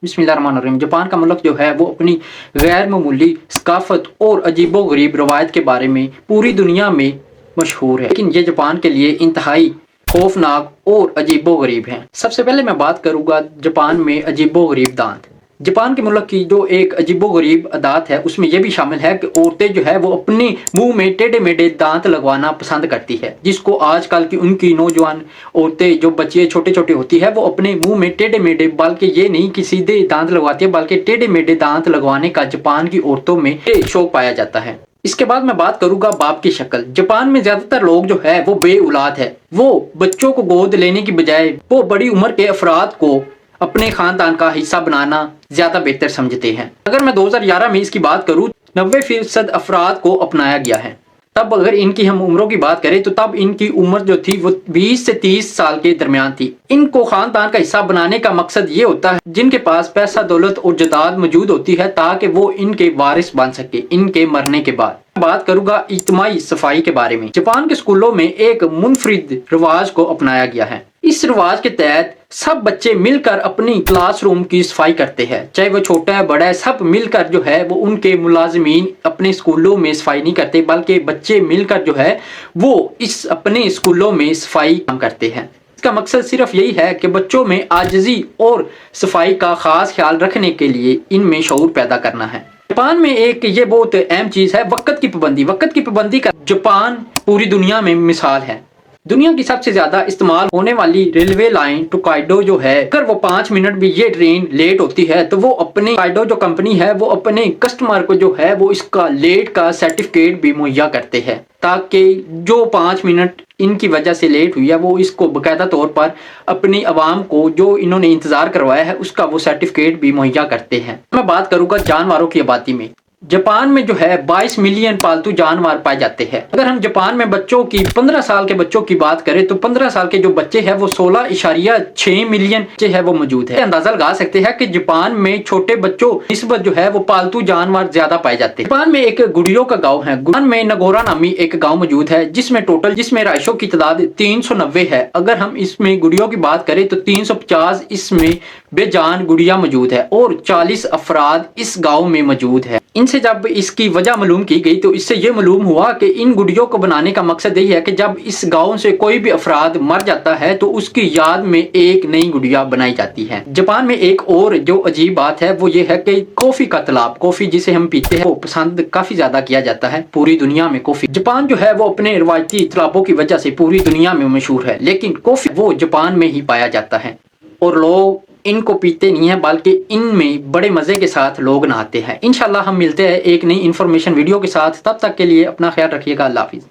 बिस्मिल्लाहिर्रहमानिर्रहीम। जापान का मुल्क जो है वो अपनी गैर मामूली सकाफत और अजीबो गरीब रवायत के बारे में पूरी दुनिया में मशहूर है, लेकिन ये जापान के लिए इंतहाई खौफनाक और अजीबो गरीब है। सबसे पहले मैं बात करूँगा जापान में अजीबो गरीब दांत। जापान के मुल्क की जो एक अजीबो गरीब अदात है उसमें यह भी शामिल है कि औरतें जो है वो अपने मुंह में टेढ़े मेढ़े दांत लगवाना पसंद करती है, जिसको आजकल की उनकी नौजवान औरतें जो बच्चे छोटे छोटे होती है वो अपने मुंह में टेढ़े मेढ़े, बल्कि ये नहीं कि सीधे दांत लगवाती है बल्कि टेढ़े मेढ़े दांत लगवाने का जापान की औरतों में शौक पाया जाता है। इसके बाद मैं बात करूंगा बाप की शक्ल। जापान में ज्यादातर लोग जो है वो बे औलाद है। वो बच्चों को गोद लेने की बजाय वो बड़ी उम्र के अफराद को अपने खानदान का हिस्सा बनाना ज्यादा बेहतर समझते हैं। अगर मैं 2011 में इसकी बात करूं, 90% अफराद को अपनाया गया है। तब अगर इनकी हम उम्रों की बात करें तो तब इनकी उम्र जो थी वो 20 से 30 साल के दरमियान थी। इनको खानदान का हिस्सा बनाने का मकसद ये होता है जिनके पास पैसा, दौलत और जायदाद मौजूद होती है, ताकि वो इनके वारिस बन सके इनके मरने के बाद। बात करूंगा इज्तिमाई सफाई के बारे में। जापान के स्कूलों में एक मुनफरिद रिवाज को अपनाया गया है। इस रिवाज के तहत सब बच्चे मिलकर अपनी क्लासरूम की सफाई करते हैं, चाहे वो छोटा है बड़ा है, सब मिलकर जो है वो उनके मुलाजिमीन अपने स्कूलों में सफाई नहीं करते बल्कि बच्चे मिलकर जो है वो इस अपने स्कूलों में सफाई काम करते हैं। इसका मकसद सिर्फ यही है कि बच्चों में आजिज़ी और सफाई का खास ख्याल रखने के लिए इनमें शऊर पैदा करना है। जापान में एक ये बहुत अहम चीज है वक्त की पाबंदी। वक्त की पाबंदी का जापान पूरी दुनिया में मिसाल है। दुनिया की सबसे ज्यादा इस्तेमाल होने वाली रेलवे लाइन टोकाइडो जो है, अगर वो 5 मिनट भी ये ट्रेन लेट होती है तो वो अपने टोकाइडो जो कंपनी है वो अपने कस्टमर को जो है वो इसका लेट का सर्टिफिकेट भी मुहैया करते हैं, ताकि जो 5 मिनट इनकी वजह से लेट हुई है वो इसको बाकायदा तौर पर अपनी आवाम को जो इन्होंने इंतजार करवाया है उसका वो सर्टिफिकेट भी मुहैया करते हैं। मैं बात करूंगा जानवरों की आबादी में। जापान में जो है 22 मिलियन पालतू जानवर पाए जाते हैं। अगर हम जापान में बच्चों की 15 साल के बच्चों की बात करें तो 15 साल के जो बच्चे हैं वो 16.6 मिलियन बच्चे हैं वो मौजूद है। अंदाजा लगा सकते हैं कि जापान में छोटे बच्चों निस्बत जो है वो पालतू जानवर ज्यादा पाए जाते हैं। जापान में एक गुड़ियों का गाँव है। जापान में नगोरा नामी एक गाँव मौजूद है जिसमें रहायशों की तादाद 390 है। अगर हम इसमें गुड़ियों की बात करें तो 350 इसमें बेजान गुड़िया मौजूद है और 40 अफराद इस गाँव में मौजूद है। इनसे जब इसकी वजह मालूम की गई तो इससे ये मालूम हुआ कि इन गुड़ियों को बनाने का मकसद यही है कि जब इस गांव से कोई भी अफराद मर जाता है तो उसकी याद में एक नई गुड़िया बनाई जाती है। जापान में एक और जो अजीब बात है वो ये है कि कॉफी का तालाब, कॉफी जिसे हम पीते हैं वो पसंद काफी ज्यादा किया जाता है पूरी दुनिया में। कॉफी जापान जो है वो अपने रवायती तालाबों की वजह से पूरी दुनिया में मशहूर है, लेकिन कॉफी वो जापान में ही पाया जाता है और लोग इनको पीते नहीं है बल्कि इनमें बड़े मजे के साथ लोग नहाते हैं। इंशाल्लाह हम मिलते हैं एक नई इन्फॉर्मेशन वीडियो के साथ। तब तक के लिए अपना ख्याल रखिएगा। अल्लाह हाफिज।